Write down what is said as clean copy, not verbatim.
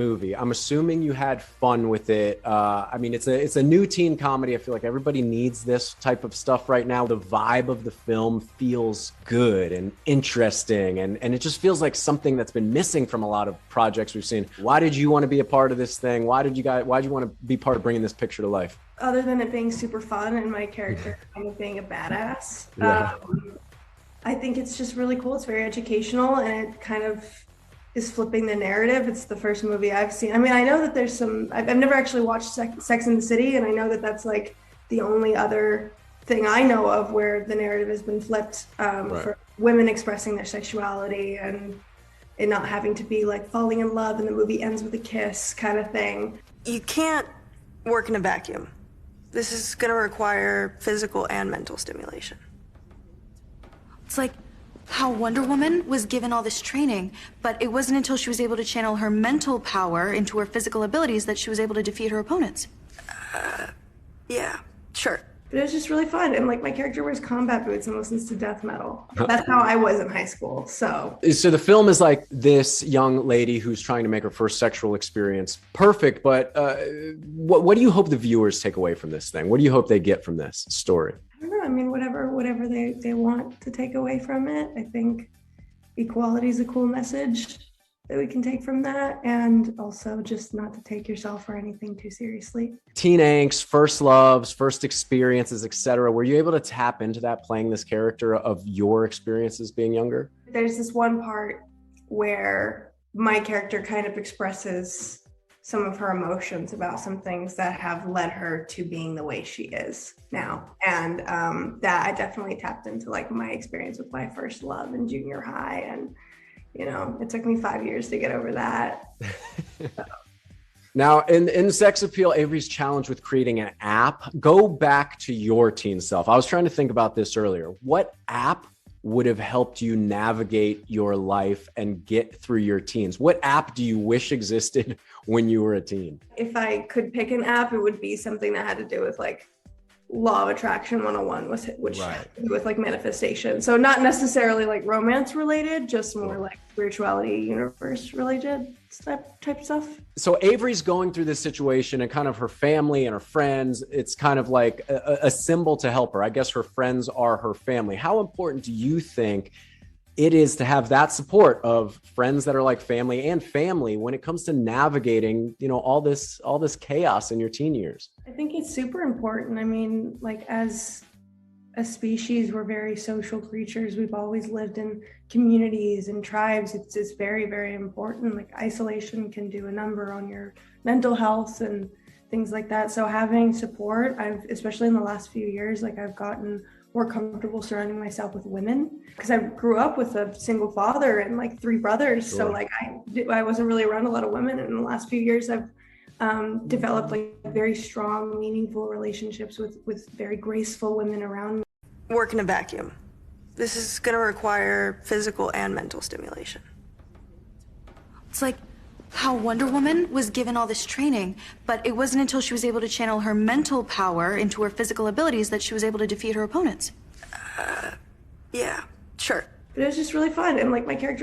movie. I'm assuming you had fun with it. I mean, it's a new teen comedy. I feel like everybody needs this type of stuff right now. The vibe of the film feels good and interesting, and it just feels like something that's been missing from a lot of projects we've seen. Why did you want to be a part of this thing? Why did you want to be part of bringing this picture to life? Other than it being super fun and my character kind of being a badass, Yeah. I think it's just really cool. It's very educational and it kind of is flipping the narrative. It's the first movie I've seen. I mean, I know that there's I've never actually watched Sex and the City, and I know that that's like the only other thing I know of where the narrative has been flipped for women expressing their sexuality and it not having to be like falling in love and the movie ends with a kiss kind of thing. You can't work in a vacuum. This is going to require physical and mental stimulation. It's like how Wonder Woman was given all this training, but it wasn't until she was able to channel her mental power into her physical abilities that she was able to defeat her opponents. Yeah, sure. But it was just really fun. And like my character wears combat boots and listens to death metal. That's how I was in high school. So the film is like this young lady who's trying to make her first sexual experience perfect. But what do you hope the viewers take away from this thing? What do you hope they get from this story? I don't know. I mean, whatever they want to take away from it. I think equality is a cool message that we can take from that, and also just not to take yourself or anything too seriously. Teen angst, first loves, first experiences, etc. Were you able to tap into that playing this character of your experiences being younger? There's this one part where my character kind of expresses some of her emotions about some things that have led her to being the way she is now. And that I definitely tapped into like my experience with my first love in junior high. And, you know, it took me 5 years to get over that. Now, in Sex Appeal, Avery's challenged with creating an app. Go back to your teen self. I was trying to think about this earlier. What app would have helped you navigate your life and get through your teens? What app do you wish existed when you were a teen? If I could pick an app, it would be something that had to do with like Law of Attraction 101, which had to do with like manifestation. So not necessarily like romance related, just more like spirituality, universe related type stuff. So Avery's going through this situation and kind of her family and her friends, it's kind of like a symbol to help her. I guess her friends are her family. How important do you think it is to have that support of friends that are like family and family when it comes to navigating, you know, all this chaos in your teen years? I think it's super important. I mean, like as a species, we're very social creatures. We've always lived in communities and tribes. It's very, very important. Like isolation can do a number on your mental health and things like that. So having support, especially in the last few years, like I've gotten more comfortable surrounding myself with women because I grew up with a single father and like 3 brothers. Sure. So like I wasn't really around a lot of women. And in the last few years, I've developed like very strong, meaningful relationships with very graceful women around me. Work in a vacuum. This is going to require physical and mental stimulation. It's like how Wonder Woman was given all this training, but it wasn't until she was able to channel her mental power into her physical abilities that she was able to defeat her opponents. Yeah, sure. But it was just really fun. And like my character